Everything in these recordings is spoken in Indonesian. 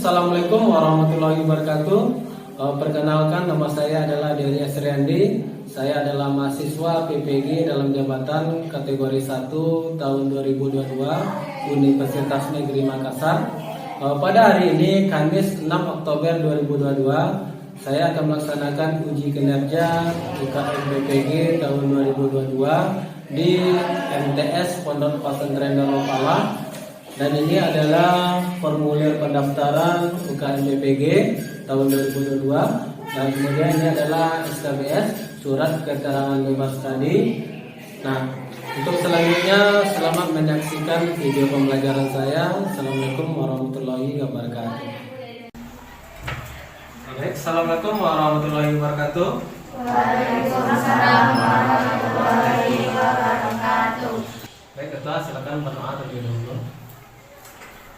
Assalamualaikum warahmatullahi wabarakatuh. Perkenalkan, nama saya adalah Dery Esriandi. Saya adalah mahasiswa PPG dalam jabatan kategori 1 tahun 2022 Universitas Negeri Makassar. Pada hari ini Kamis 6 Oktober 2022, saya akan melaksanakan uji kinerja UKM PPG tahun 2022 di MTS Pondok Pesantren Darulfalaah. Dan ini adalah formulir pendaftaran UKM PPG tahun 2022. Dan kemudian ini adalah SKBS, surat keterangan bebas tadi. Nah, untuk selanjutnya selamat menyaksikan video pembelajaran saya. Assalamualaikum warahmatullahi wabarakatuh. Baik, Assalamualaikum warahmatullahi wabarakatuh. Waalaikumsalam warahmatullahi wabarakatuh. Baik, Ketua silakan berdoa terlebih dahulu.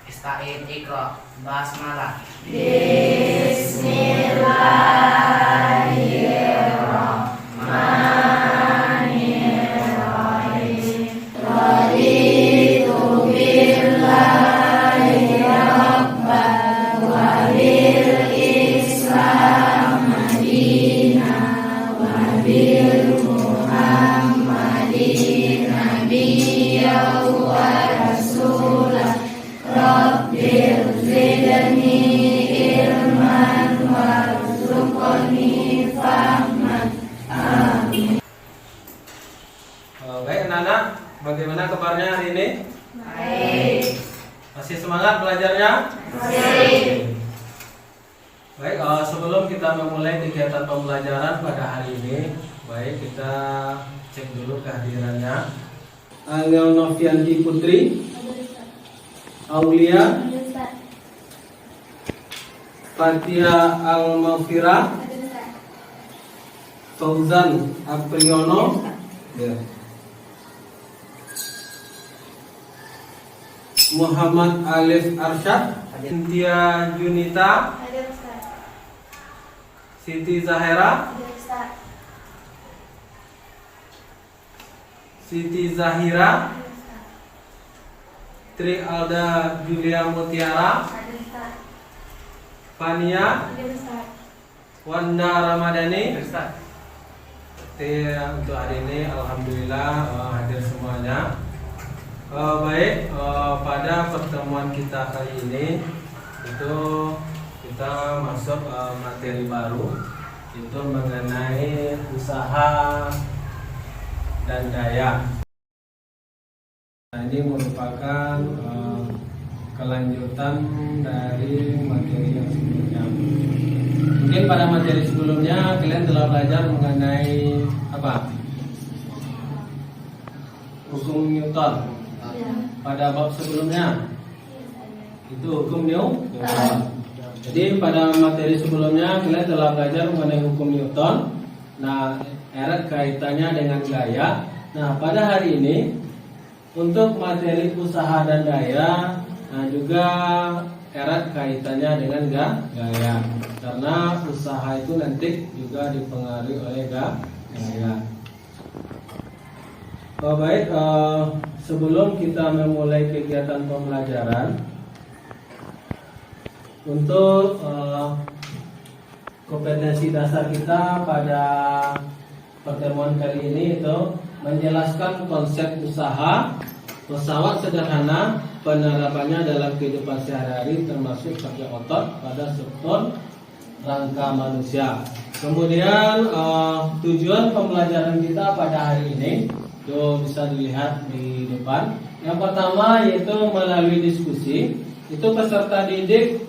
Ista'in Iqra Basmalah. Bismillahirrahmanirrahim. Raditu billahi rabban wa bil Islam madinah wa bil Muhammadin nabiyyan wa rasulah. Rabbil zidni ilman warzuqni fahman. Amin. Baik anak-anak, bagaimana kabarnya hari ini? Baik. Masih semangat belajarnya? Masih. Baik, sebelum kita memulai kegiatan pembelajaran pada hari ini, baik kita cek dulu kehadirannya. Angel Novianti Putri, Aulia, Fatia Al-Mafira, Fauzan Apriyono, Muhammad Alif Arsyad, Cynthia Junita, Siti Zahira, Siti Zahira, Tri Alda Julia Mutiara, Fania, Wanda Ramadhani. Untuk hari ini alhamdulillah hadir semuanya. Baik, pada pertemuan kita kali ini itu kita masuk materi baru, itu mengenai usaha dan daya. Nah, ini merupakan kelanjutan dari materi yang sebelumnya. Mungkin pada materi sebelumnya kalian telah belajar mengenai apa? Hukum Newton. Pada bab sebelumnya itu hukum Newton. Jadi pada materi sebelumnya kalian telah belajar mengenai hukum Newton. Nah, erat kaitannya dengan gaya. Nah, pada hari ini untuk materi usaha dan daya, nah juga erat kaitannya dengan gaya, karena usaha itu nanti juga dipengaruhi oleh gaya. Baik, sebelum kita memulai kegiatan pembelajaran, untuk kompetensi dasar kita pada pertemuan kali ini itu menjelaskan konsep usaha, pesawat sederhana, penerapannya dalam kehidupan sehari-hari termasuk pakai otot pada sektor rangka manusia. Kemudian tujuan pembelajaran kita pada hari ini itu bisa dilihat di depan. Yang pertama yaitu melalui diskusi, itu peserta didik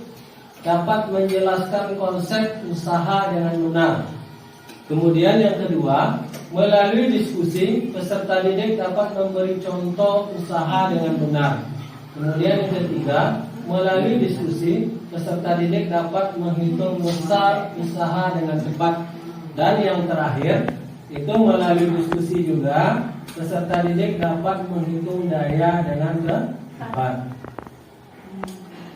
dapat menjelaskan konsep usaha dengan benar. Kemudian yang kedua, melalui diskusi, peserta didik dapat memberi contoh usaha dengan benar. Kemudian yang ketiga, melalui diskusi, peserta didik dapat menghitung besar usaha dengan cepat. Dan yang terakhir, itu melalui diskusi juga, peserta didik dapat menghitung daya dengan cepat.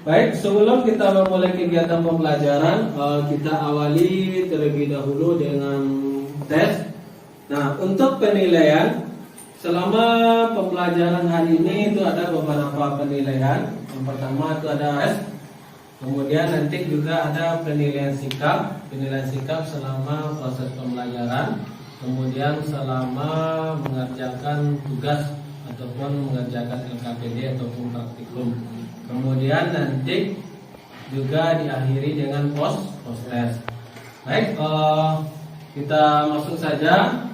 Baik, sebelum kita memulai kegiatan pembelajaran, kita awali terlebih dahulu dengan tes. Nah, untuk penilaian selama pembelajaran hari ini itu ada beberapa penilaian. Yang pertama itu ada Kemudian nanti juga ada penilaian sikap selama proses pembelajaran, kemudian selama mengerjakan tugas ataupun mengerjakan LKPD ataupun praktikum. Kemudian nanti juga diakhiri dengan post test. Baik, kita masuk saja.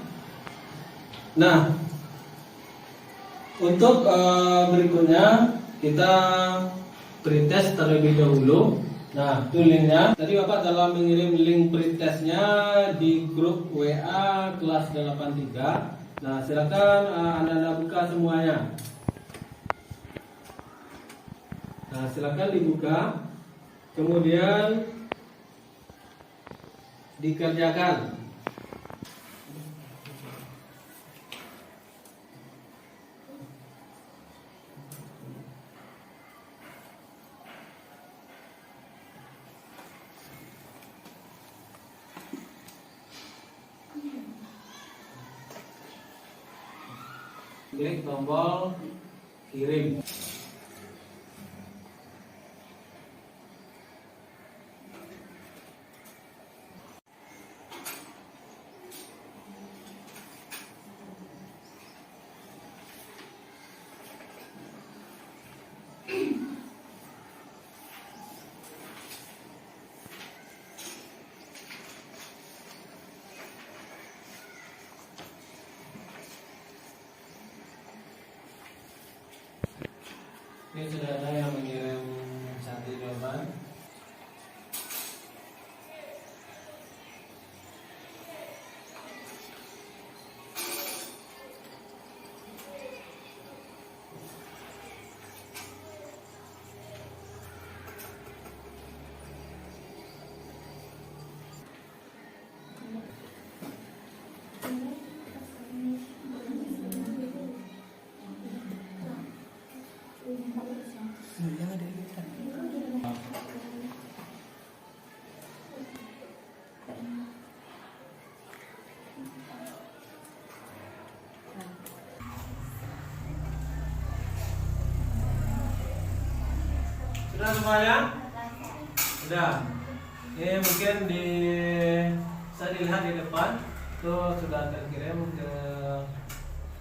Nah, untuk berikutnya kita pretest terlebih dahulu. Nah, itu linknya. Tadi Bapak telah mengirim link pretestnya di grup WA kelas 83. Nah, silakan Anda buka semuanya. Nah, silakan dibuka. Kemudian dikerjakan. Klik tombol kirim. Ini sudah ada yang mengirim satu jawaban. Sudah semuanya? Sudah. Ini mungkin bisa dilihat di depan itu sudah terkirim ke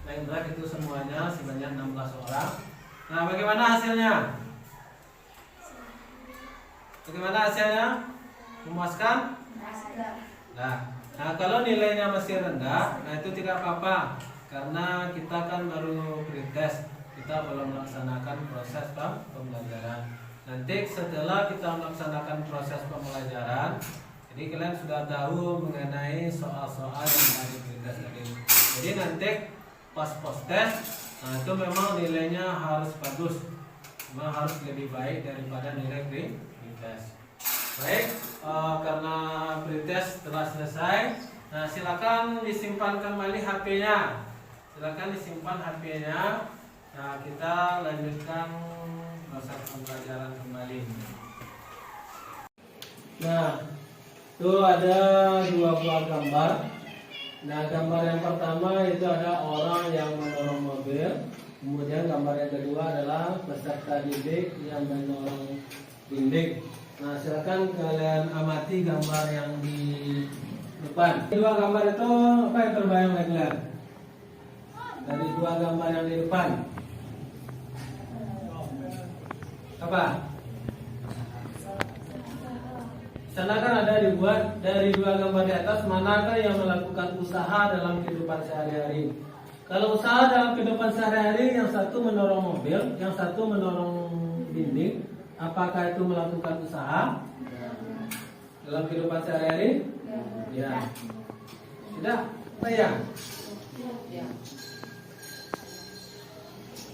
line drive itu semuanya sebanyak 16 orang. Nah, bagaimana hasilnya? Bagaimana hasilnya? Memuaskan? Nah, kalau nilainya masih rendah, nah itu tidak apa-apa karena kita kan baru pretest, kita belum melaksanakan proses pembelajaran. Nanti setelah kita melaksanakan proses pembelajaran, jadi kalian sudah tahu mengenai soal-soal yang ada di pretest tadi. Jadi nanti pas post test, nah itu memang nilainya harus bagus, memang harus lebih baik daripada nilai pretest. Baik, karena pretest telah selesai, nah silakan disimpan kembali HP-nya. Silakan disimpan HP-nya. Nah, kita lanjutkan proses pembelajaran kembali. Nah, itu ada dua buah gambar. Nah, gambar yang pertama itu ada orang yang mendorong mobil. Kemudian gambar yang kedua adalah peserta didik yang mendorong dinding. Nah, silakan kalian amati gambar yang di depan. Dua gambar itu apa yang terbayang oleh kalian? Dari dua gambar yang di depan. Apa? Sana kan ada dibuat dari dua gambar di atas, manakah yang melakukan usaha dalam kehidupan sehari-hari? Kalau usaha dalam kehidupan sehari-hari, yang satu mendorong mobil, yang satu mendorong dinding, apakah itu melakukan usaha dalam kehidupan sehari-hari? Ya. Tidak? Ya.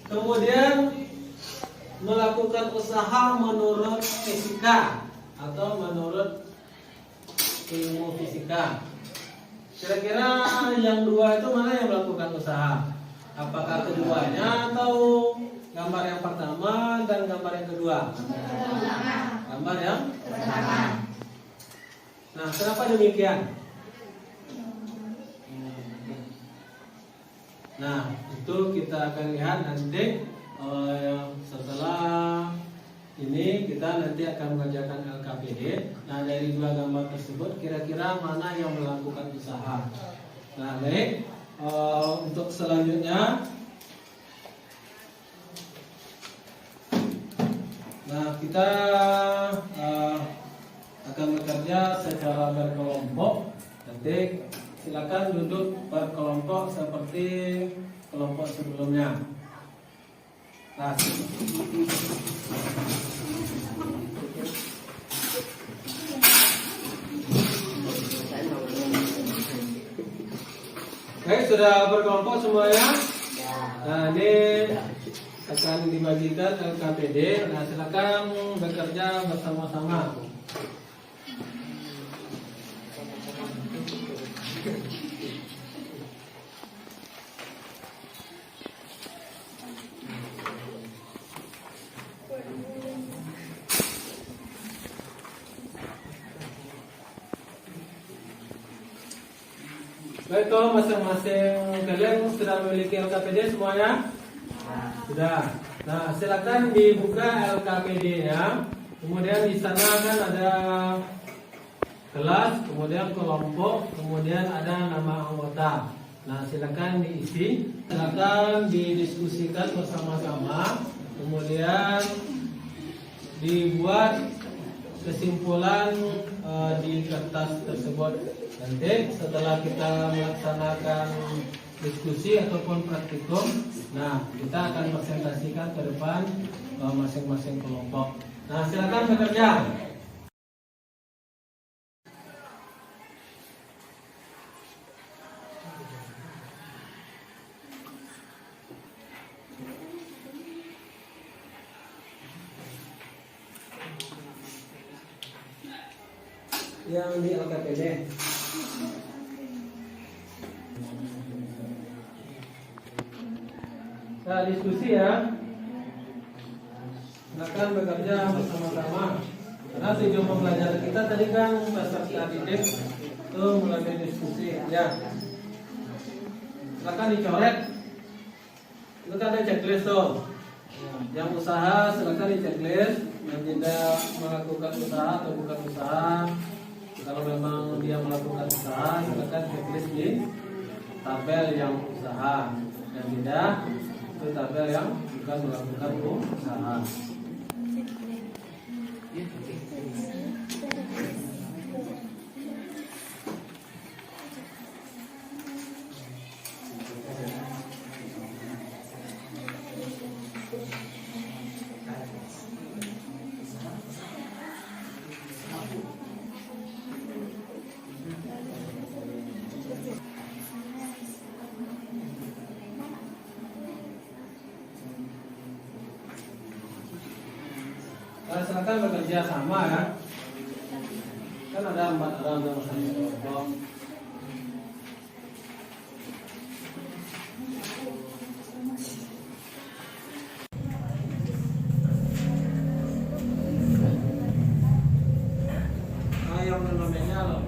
Kemudian melakukan usaha menurut fisika atau menurut ilmu fisika. Kira-kira yang dua itu mana yang melakukan usaha? Apakah keduanya atau gambar yang pertama dan gambar yang kedua? Gambar yang pertama. Nah, kenapa demikian? Nah, itu kita akan lihat nanti setelah ini kita nanti akan mengerjakan LKPD. Nah, dari dua gambar tersebut kira-kira mana yang melakukan usaha. Nah, baik, untuk selanjutnya, nah kita akan bekerja secara berkelompok. Nanti silakan duduk berkelompok seperti kelompok sebelumnya. Nah, baik, sudah berkelompok semuanya? Nah, ini akan dibagikan LKPD. Nah, silakan bekerja bersama-sama. Baik, kalau masing-masing kalian sudah memiliki LKPD semuanya? Sudah. Nah, silakan dibuka LKPD-nya. Kemudian di sana kan ada kelas, kemudian kelompok, kemudian ada nama anggota. Nah, silakan diisi, silakan didiskusikan bersama-sama, kemudian dibuat kesimpulan di kertas tersebut. Nanti setelah kita melaksanakan diskusi ataupun praktikum, nah kita akan presentasikan ke depan masing-masing kelompok. Nah, silakan bekerja. Yang di LKPD. Nah, diskusi ya. Silakan bekerja bersama-sama. Karena tujuan pembelajaran kita tadi kan peserta didik itu mulai diskusi ya. Silakan dicoret. Itu kan ada checklist tuh. Yang usaha silakan di checklist. Yang tidak melakukan usaha atau bukan usaha, kalau memang dia melakukan usaha, silakan checklist di tabel yang usaha. Yang tidak, itu tabel yang bukan melakukan usaha. Nah, silakan bekerja sama ya. Kan ada 4 orang yang masing kelompok. Nah, yang namanya loh.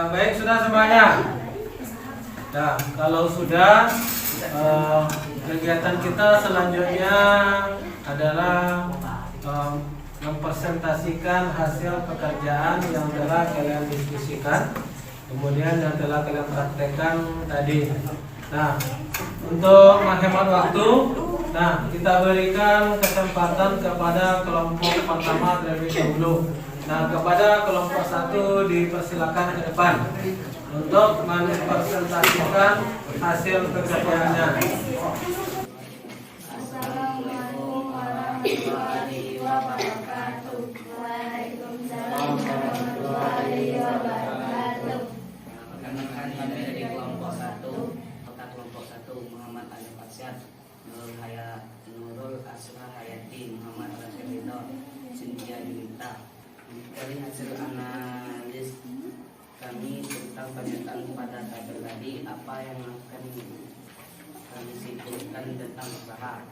Baik, sudah semuanya. Nah, kalau sudah, kegiatan kita selanjutnya adalah mempresentasikan hasil pekerjaan yang telah kalian diskusikan, kemudian yang telah kalian praktekkan tadi. Nah, untuk menghemat waktu, nah kita berikan kesempatan kepada kelompok pertama terlebih dahulu. Nah, kepada kelompok 1 dipersilakan ke depan untuk mempresentasikan hasil pekerjaannya. Assalamualaikum warahmatullahi wabarakatuh. Waalaikumsalam warahmatullahi wabarakatuh. Rekan-rekan yang ada di kelompok 1, kota kelompok 1 Muhammad Ali Fasyad, Nurul Asra Hayati, Muhammad Rasyidino, Cynthia Yunita. Dari hasil analis kami tentang pernyataan pada tabel tadi, apa yang akan kami simpulkan tentang usaha.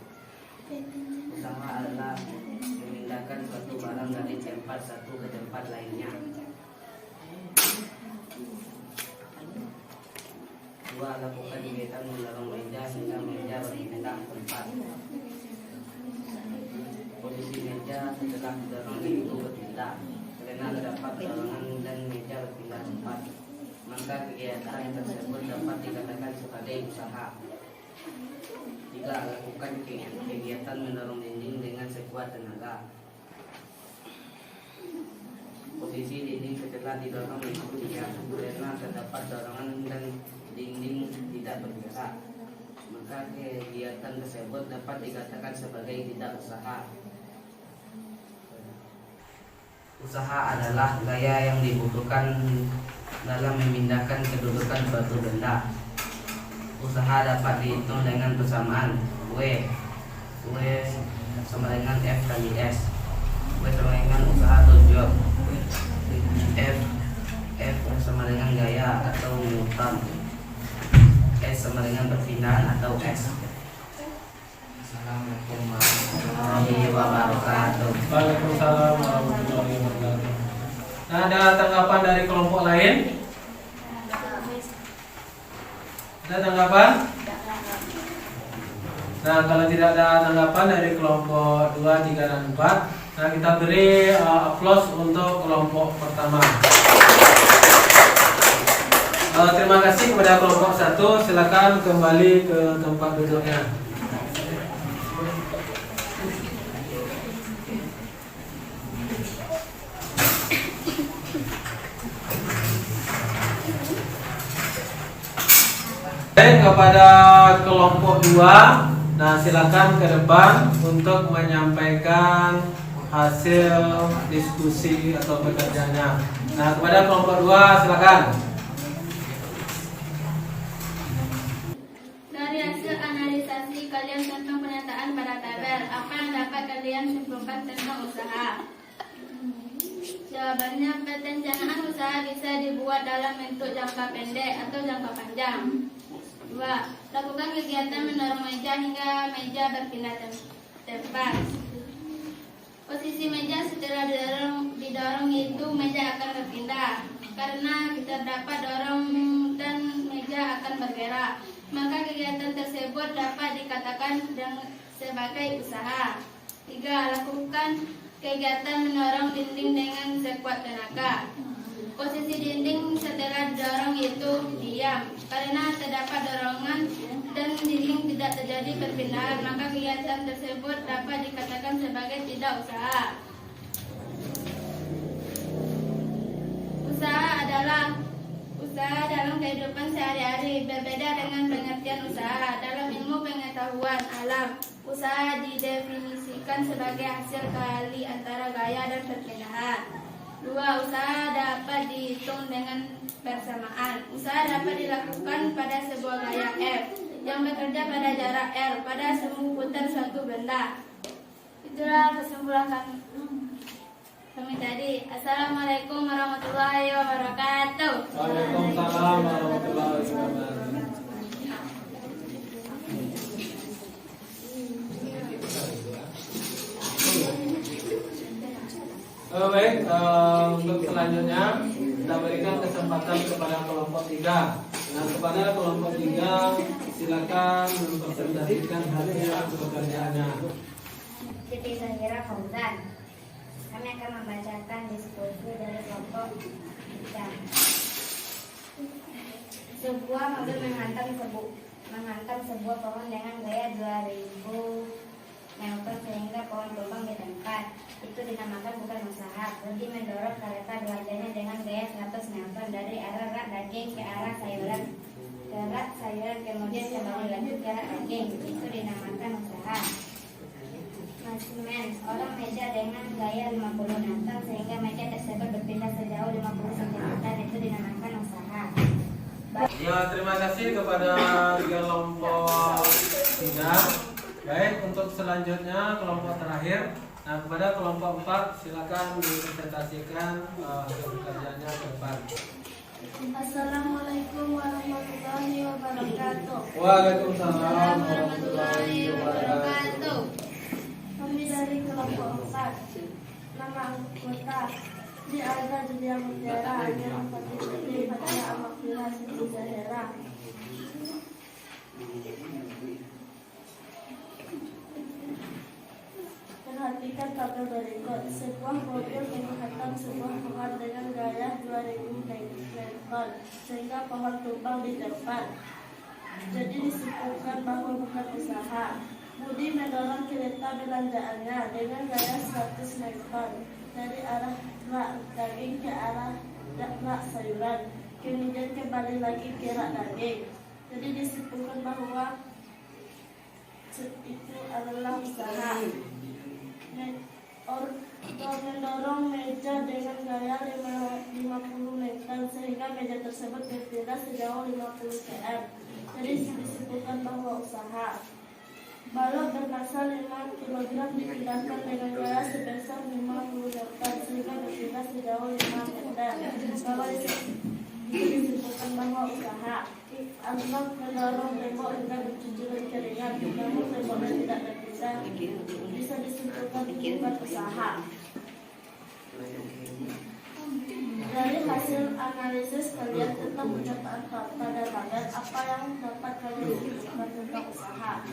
Usaha adalah memindahkan suatu barang dari tempat satu ke tempat lainnya. 2. Lakukan kegiatan mendorong meja hingga meja berpindah tempat. Posisi meja setelah didorong itu berpindah karena terdapat dorongan dan meja berpindah tempat, maka kegiatan tersebut dapat dikatakan sebagai usaha. 3. Lakukan kegiatan mendorong dinding dengan sekuat tenaga. Posisi dinding setelah didorong itu diam karena terdapat dorongan dan dinding tidak bergerak, maka kegiatan tersebut dapat dikatakan sebagai tidak usaha. Usaha adalah gaya yang dibutuhkan dalam memindahkan kedudukan suatu benda. Usaha dapat dihitung dengan persamaan W sama dengan F kali S. W sama dengan usaha atau job. F sama dengan gaya atau Newton. S sama dengan perpindahan atau S. Assalamualaikum warahmatullahi wabarakatuh. Waalaikumsalam warahmatullahi wabarakatuh. Nah, ada tanggapan dari kelompok lain? Ada tanggapan? Nah, kalau tidak ada tanggapan dari kelompok 2, 3, dan 4, nah kita beri aplaus untuk kelompok pertama. Terima kasih kepada kelompok 1. Silakan kembali ke tempat duduknya. Baik, kepada kelompok 2, nah silakan ke depan untuk menyampaikan hasil diskusi atau pekerjaannya. Nah, kepada kelompok 2 silakan. Dari hasil analisasi kalian tentang pernyataan pada tabel, apa yang dapat kalian simpulkan tentang usaha? Jawabannya, perencanaan usaha bisa dibuat dalam bentuk jangka pendek atau jangka panjang. 2. Lakukan kegiatan mendorong meja hingga meja berpindah tempat. Posisi meja setelah didorong itu meja akan berpindah karena terdapat dorong dan meja akan bergerak. Maka kegiatan tersebut dapat dikatakan sebagai usaha. 3. Lakukan kegiatan mendorong dinding dengan sekuat tenaga. Posisi dinding setelah didorong itu diam karena terdapat dorongan dan dinding tidak terjadi perpindahan, maka kegiatan tersebut dapat dikatakan sebagai tidak usaha. Usaha dalam kehidupan sehari-hari berbeda dengan pengertian usaha dalam ilmu pengetahuan alam. Usaha didefinisikan sebagai hasil kali antara gaya dan perpindahan. 2. Usaha dapat dihitung dengan bersamaan. Usaha dapat dilakukan pada sebuah gaya F yang bekerja pada jarak R pada semu putar suatu benda. Itulah kesimpulan kami tadi. Assalamualaikum warahmatullahi wabarakatuh. Waalaikumsalam warahmatullahi wabarakatuh. Baik, untuk selanjutnya kita berikan kesempatan kepada kelompok 3. Nah, kepada kelompok 3 silakan mempresentasikan hasil pekerjaannya. Siti Sahira Fauzan. Kami akan membacakan diskusi dari kelompok 3. Sebuah mobil menghantam sebuah pohon dengan gaya 2000 Newton sehingga pohon tumbang di tempat. Itu dinamakan bukan usaha. Budi mendorong kereta belakangnya dengan gaya 100 Newton dari arah rak daging ke arah sayuran. Kemudian kembali lagi ke rak daging. Itu dinamakan usaha. Masimen, orang meja dengan gaya 50 Newton sehingga meja tersebut berpindah sejauh 50 cm. Itu dinamakan usaha. Ya, terima kasih kepada kelompok 3. Baik, untuk selanjutnya kelompok terakhir. Nah, kepada kelompok 4 silakan dipresentasikan hasil pekerjaannya ke depan. Assalamualaikum warahmatullahi wabarakatuh. Waalaikumsalam warahmatullahi wabarakatuh. Kami dari kelompok 4. Nama anggota di Alga Julia Mutiara Amir Fatih Fatih Amakila Siti Zahira. Perhatikan tabel berikut. Sebuah mobil menghantam sebuah pohon dengan gaya 2000 meter sehingga pohon tumbang di depan. Jadi disimpulkan bahwa bukan usaha. Budi mendorong kereta belanjaannya dengan gaya 100 meter dari arah rak daging ke arah rak sayuran, kemudian kembali lagi ke rak daging. Jadi disimpulkan bahwa itu adalah usaha. Mendorong meja dengan gaya 50 meter sehingga meja tersebut berpindah sejauh 50 cm. Jadi disebutkan bahwa usaha. Balok bermassa 5 kg dipindahkan dengan gaya sebesar 50 meter sehingga berpindah sejauh 5 meter. Bahwa disebutkan bahwa usaha. Alok mendorong tembok hingga bercucuran keringat, namun temboknya tidak berpindah. Bisa disimpulkan bukan usaha. Dari hasil analisis kalian tentang pernyataan pada tabel, apa yang dapat kalian simpulkan tentang usaha?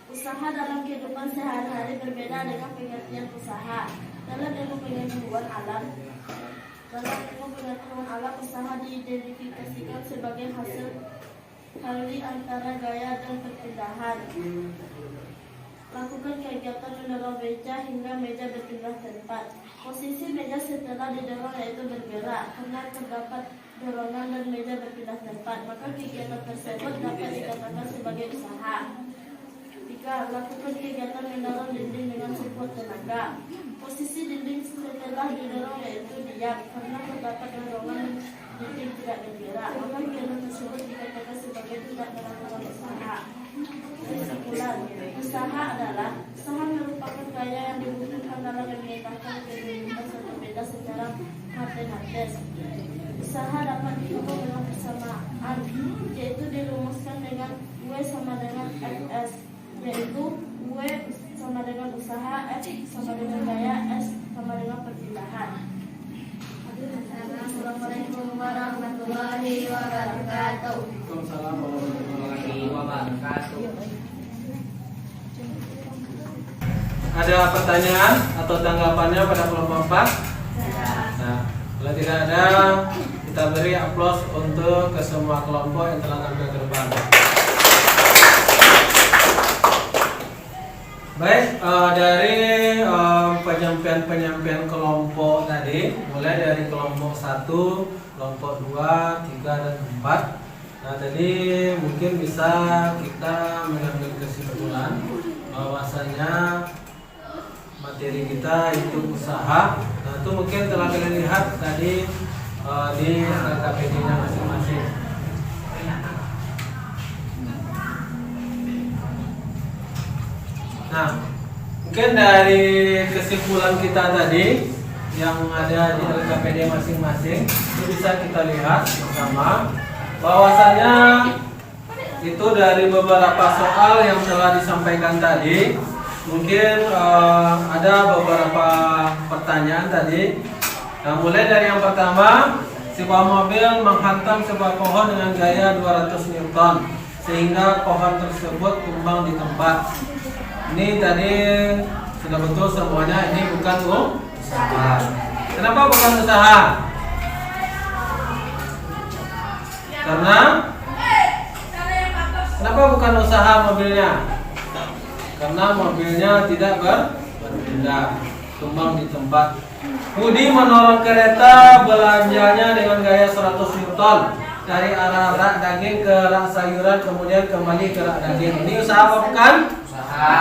Usaha dalam kehidupan sehari-hari berbeda dengan pengertian usaha. Dalam ilmu pengetahuan alam, usaha diidentifikasikan sebagai hasil kali antara gaya dan perpindahan. Lakukan kegiatan mendorong meja hingga meja berpindah tempat. Posisi meja setelah didorong yaitu bergerak. Karena terdapat dorongan dan meja berpindah tempat, maka kegiatan tersebut dapat dikatakan sebagai usaha. 3. Lakukan kegiatan mendorong dinding dengan sekuat tenaga. Posisi dinding setelah didorong yaitu diam. Karena terdapat dorongan dinding tidak bergerak, maka kegiatan tersebut dikatakan sebagai tidak melakukan usaha. Kesimpulan, usaha merupakan gaya yang dibutuhkan dalam memindahkan kehidupan satu beda secara matematis. Usaha dapat diukur dengan persamaan, yaitu dirumuskan dengan W sama dengan Fs, yaitu W sama dengan usaha, F sama dengan gaya, S sama dengan perpindahan. Assalamualaikum warahmatullahi wabarakatuh. Waalaikumsalam warahmatullahi wabarakatuh. Ada pertanyaan atau tanggapannya pada kelompok 4? Nah, kalau tidak ada, kita beri aplaus untuk ke semua kelompok yang telah tampil ke depan. Baik, dari penyampaian kelompok tadi, mulai dari kelompok 1, kelompok 2, 3, dan 4. Nah, tadi mungkin bisa kita mengambil kesimpulan bahwasanya materi kita itu usaha. Nah, itu mungkin telah kalian lihat tadi di LKPD-nya masing-masing. Nah, mungkin dari kesimpulan kita tadi yang ada di LKPD masing-masing itu bisa kita lihat bersama bahwasanya itu dari beberapa soal yang telah disampaikan tadi, mungkin ada beberapa pertanyaan tadi. Nah, mulai dari yang pertama, sebuah mobil menghantam sebuah pohon dengan gaya 200 Newton sehingga pohon tersebut tumbang di tempat. Ini tadi sudah betul semuanya, ini bukan usaha. Kenapa bukan usaha? Kenapa bukan usaha mobilnya? Karena mobilnya tidak berpindah, tumbang di tempat. Budi mendorong kereta belanjanya dengan gaya 100 Newton dari arah rak daging ke rak sayuran, kemudian kembali ke rak daging. Ini usaha apa bukan? Usaha.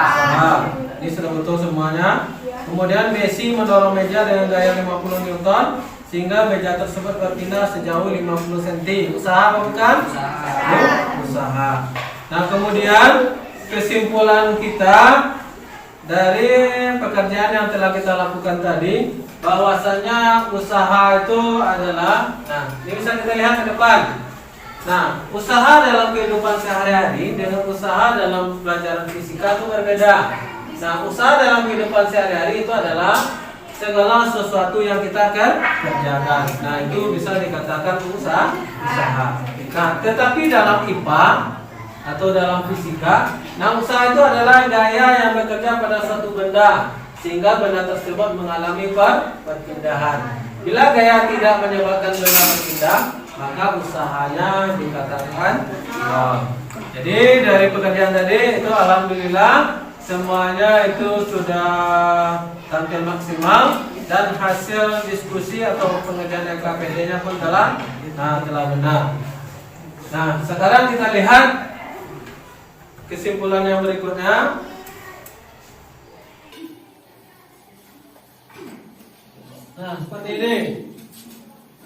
Ini sudah betul semuanya. Kemudian Messi mendorong meja dengan gaya 50 Newton sehingga meja tersebut berpindah sejauh 50 cm. Usaha apa bukan? Usaha. Nah, kemudian kesimpulan kita dari pekerjaan yang telah kita lakukan tadi, bahwasanya usaha itu adalah, nah ini bisa kita lihat ke depan. Nah, usaha dalam kehidupan sehari-hari dengan usaha dalam pelajaran fisika itu berbeda. Nah, usaha dalam kehidupan sehari-hari itu adalah segala sesuatu yang kita akan kerjakan. Nah, itu bisa dikatakan usaha. Nah, tetapi dalam IPA atau dalam fisika, nah usaha itu adalah gaya yang bekerja pada suatu benda sehingga benda tersebut mengalami perpindahan. Bila gaya tidak menyebabkan benda berpindah, maka usahanya dikatakan Jadi dari pekerjaan tadi itu alhamdulillah semuanya itu sudah tampil maksimal dan hasil diskusi atau pengerjaan LKPD-nya pun telah benar. Nah, sekarang kita lihat kesimpulan yang berikutnya. Nah, seperti ini.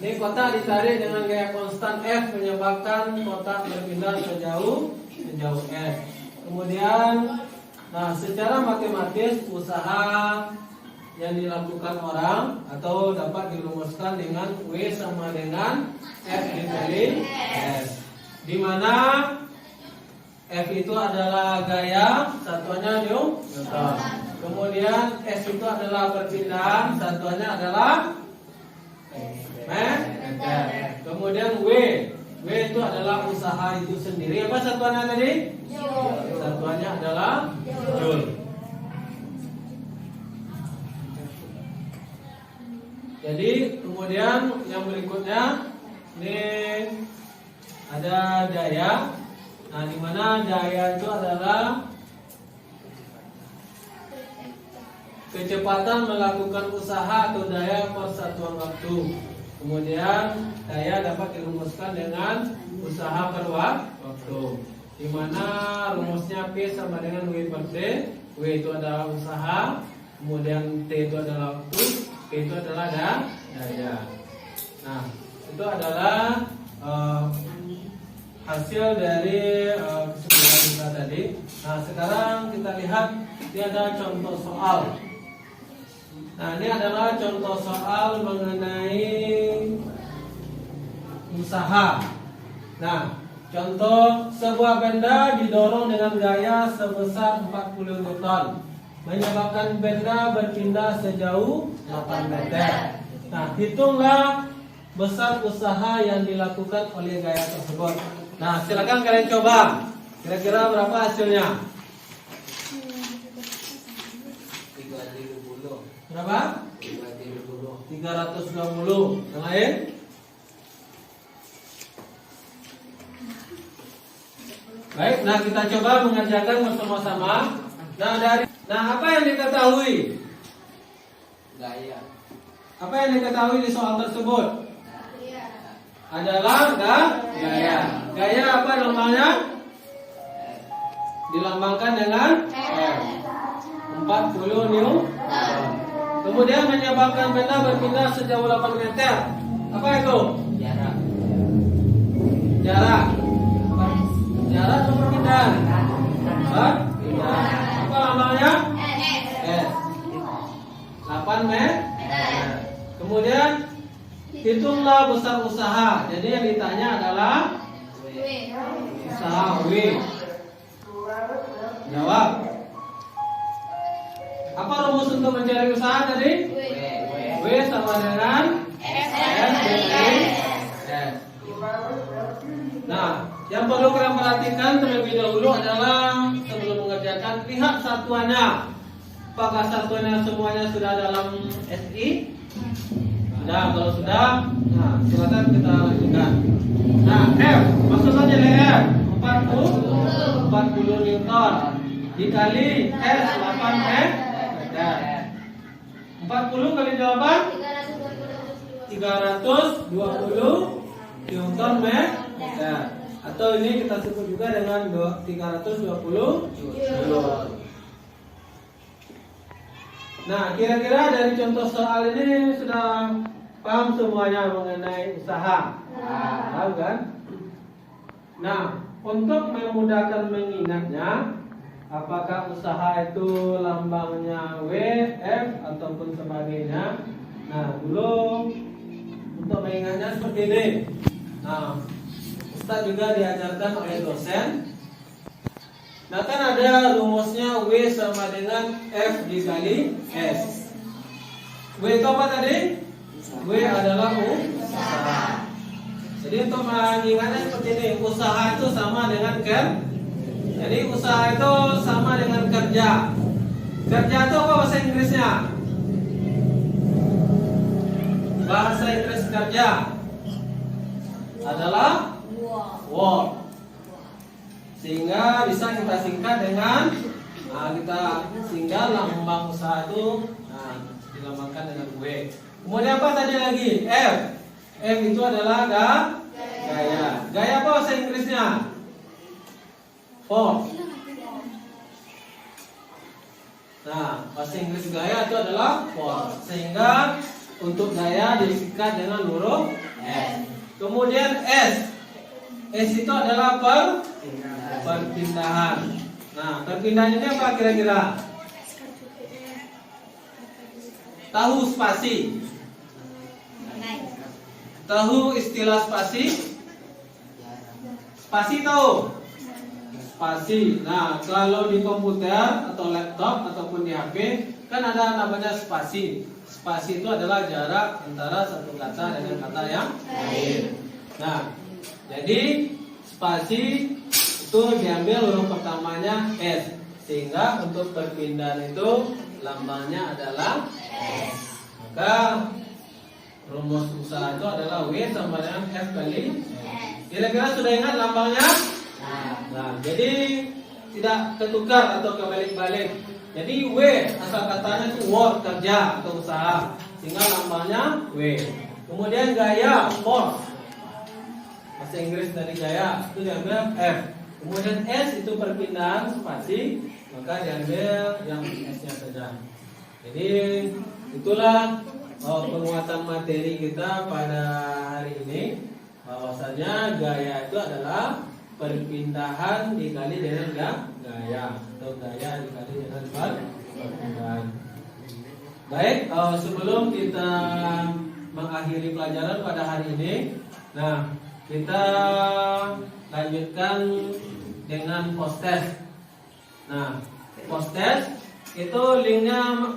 Ini kotak ditarik dengan gaya konstan F menyebabkan kotak berpindah sejauh S. Kemudian, nah secara matematis usaha yang dilakukan orang atau dapat dirumuskan dengan W sama dengan F dikali S. Di mana F itu adalah gaya, satuannya Newton. Kemudian S itu adalah perpindahan, satuannya adalah meter. Kemudian W itu adalah usaha itu sendiri. Apa satuannya tadi? Joule. Satuannya adalah Joule. Jadi kemudian yang berikutnya ini ada daya. Nah, di mana daya itu adalah kecepatan melakukan usaha atau daya per satuan waktu. Kemudian daya dapat dirumuskan dengan usaha per waktu. Di mana rumusnya P sama dengan W per T. W itu adalah usaha, kemudian T itu adalah waktu, P itu adalah daya. Nah, itu adalah hasil dari kesimpulan kita tadi. Nah, sekarang kita lihat ini ada contoh soal. Nah, ini adalah contoh soal mengenai usaha. Nah, contoh sebuah benda didorong dengan gaya sebesar 40 Newton menyebabkan benda berpindah sejauh 8 meter. Nah, hitunglah besar usaha yang dilakukan oleh gaya tersebut. Nah, silakan kalian coba. Kira-kira berapa hasilnya? Berapa? 320. Yang lain? Baik, nah kita coba mengerjakan bersama-sama. Nah, apa yang diketahui? Gaya. Apa yang diketahui di soal tersebut? Adalah gaya. Gaya apa namanya? Dilambangkan dengan 40 Newton. Kemudian menyebabkan benda berpindah sejauh 8 meter. Apa itu? Jarak. Jarak atau perpindahan? Apa lambangnya? S. 8 meter. Kemudian hitunglah besar usaha. Jadi yang ditanya adalah usaha W. Jawab. Apa rumus untuk mencari usaha tadi? W sama dengan S dikali S. Nah, yang perlu kalian perhatikan terlebih dahulu adalah sebelum mengerjakan, lihat satuannya. Apakah satuannya semuanya sudah dalam SI? Sudah, kalau sudah, nah silakan kita lanjutkan. Nah, F, maksud saja F 40 Newton dikali S 8 meter. 40 kali jawaban 320 Newton meter. Atau ini kita sebut juga dengan 320 Joule. Nah, kira-kira dari contoh soal ini sudah paham semuanya mengenai usaha? Tahu kan? Nah, untuk memudahkan mengingatnya, apakah usaha itu lambangnya W, F ataupun sebagainya. Nah, dulu untuk mengingatnya seperti ini. Nah, Ustaz juga diajarkan oleh dosen. Nah, kan ada rumusnya W sama dengan F dikali S. W itu apa tadi? W adalah usaha. Jadi untuk mengingatnya seperti ini, usaha itu sama dengan kerja. Jadi usaha itu sama dengan kerja. Kerja itu apa bahasa Inggrisnya? Bahasa Inggris kerja adalah work. Sehingga bisa kita singkat dengan sehingga lambang usaha itu dilambangkan dengan W. Kemudian apa tadi lagi? F. F itu adalah gaya. Gaya apa bahasa Inggrisnya? Force. Nah, bahasa Inggris gaya itu adalah force. Sehingga untuk gaya disingkat dengan huruf S. Kemudian S. S itu adalah perpindahan. Nah, perpindahan ini apa kira-kira? Tahu spasi? Tahu istilah spasi? Spasi tahu? Spasi. Nah, kalau di komputer atau laptop ataupun di HP kan ada namanya spasi. Spasi itu adalah jarak antara satu kata dengan kata yang lain. Nah, jadi spasi itu diambil huruf pertamanya S, sehingga untuk perpindahan itu lambangnya adalah S. Maka rumus usaha itu adalah W sama dengan F kali S. Kira-kira sudah ingat lambangnya? Nah, jadi tidak ketukar atau kebalik-balik. Jadi W asal katanya itu work, kerja atau usaha, sehingga lambangnya W. Kemudian gaya, force. Bahasa Inggris dari gaya itu diambil F. Kemudian S itu perpindahan spasi, maka diambil yang S-nya saja. Jadi itulah penguatan materi kita pada hari ini, bahwasanya gaya itu adalah perpindahan dikali dengan gaya, atau gaya dikali dengan perpindahan. Baik, sebelum kita mengakhiri pelajaran pada hari ini, nah kita lanjutkan dengan post test. Nah, post test itu linknya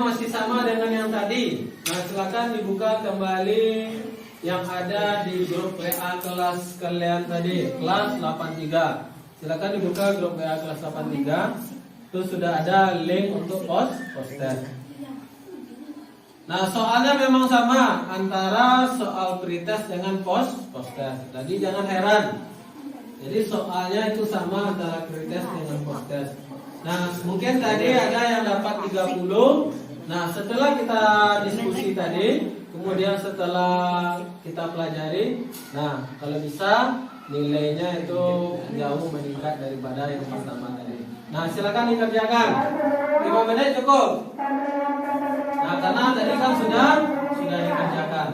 masih sama dengan yang tadi. Nah, silakan dibuka kembali yang ada di grup WA kelas kalian tadi, kelas 83. Silakan dibuka grup WA kelas 83. Itu sudah ada link untuk post test. Nah, soalnya memang sama antara soal pretest dengan post test. Jadi jangan heran. Jadi soalnya itu sama antara pretest dengan post test. Nah, mungkin tadi ada yang dapat 30. Nah, setelah kita diskusi tadi, kemudian setelah kita pelajari, nah kalau bisa nilainya itu jauh meningkat daripada yang pertama tadi. Nah, silakan dikerjakan. 5 menit cukup. Nah, karena tadi kan sudah dikerjakan.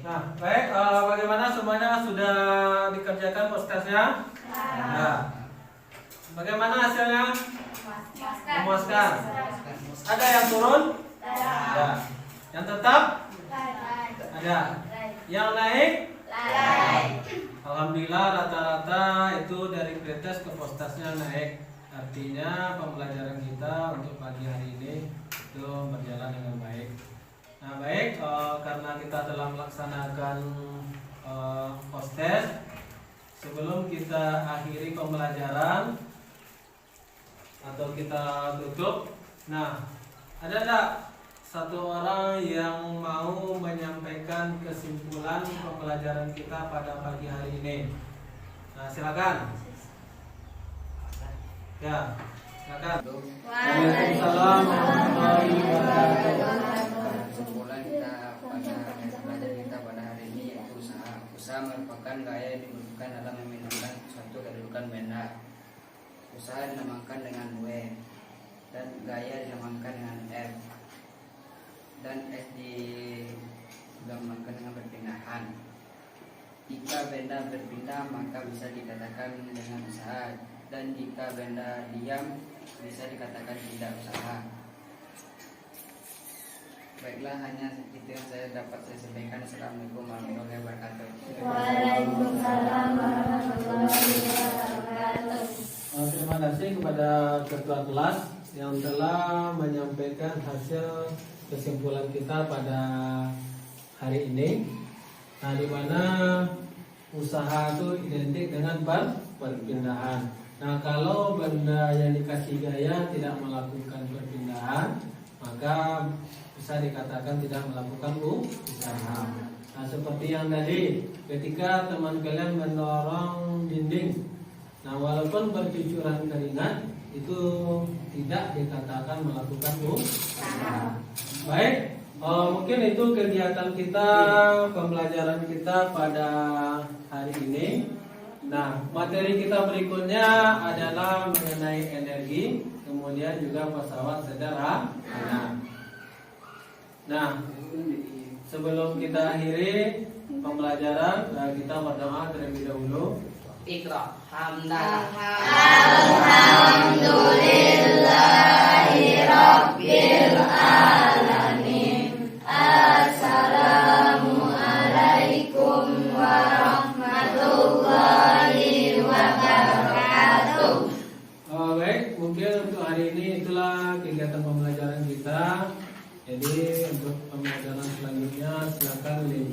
Nah, baik, bagaimana semuanya sudah dikerjakan podcastnya? Nah, bagaimana hasilnya? Memuaskan. Ada yang turun? Ada. Yang tetap? Ada. Yang naik? Alhamdulillah rata-rata itu dari pretest ke postasnya naik. Artinya pembelajaran kita untuk pagi hari ini itu berjalan dengan baik. Nah baik, karena kita telah melaksanakan posttest, sebelum kita akhiri pembelajaran atau kita tutup, nah ada tak satu orang yang mau menyampaikan kesimpulan pembelajaran kita pada pagi hari ini? Nah silakan. Ya, silakan. Waalaikumsalam warahmatullahi wabarakatuh. Kesimpulan kita pada belajar kita pada hari ini yaitu usaha. Usaha merupakan gaya yang dibutuhkan dalam memindahkan suatu kedudukan benda. Usaha dinamakan dengan W dan gaya dinamakan dengan F dan S dinamakan dengan perpindahan. Jika benda berpindah maka bisa dikatakan dengan usaha, dan jika benda diam bisa dikatakan tidak usaha. Baiklah, hanya itu yang saya dapat saya sampaikan. Assalamualaikum warahmatullahi wabarakatuh. Waalaikumsalam warahmatullahi wabarakatuh. Terima kasih kepada ketua kelas yang telah menyampaikan hasil kesimpulan kita pada hari ini. Nah, di mana usaha itu identik dengan perpindahan. Nah, kalau benda yang dikasih gaya tidak melakukan perpindahan, maka bisa dikatakan tidak melakukan usaha. Nah, seperti yang tadi, ketika teman kalian mendorong dinding, nah walaupun bercucuran keringat, itu tidak dikatakan melakukan usaha. Baik, mungkin itu kegiatan kita, pembelajaran kita pada hari ini. Nah, materi kita berikutnya adalah mengenai energi, kemudian juga pesawat sederhana. Nah, sebelum kita akhiri pembelajaran, kita berdoa terlebih dahulu. Iqra. Hamdalah. Alhamdulillahirabbil alamin. Assalamualaikum warahmatullahi wabarakatuh. Baik, mungkin untuk hari ini itulah kegiatan pembelajaran kita. Jadi untuk pembelajaran selanjutnya silakan lebih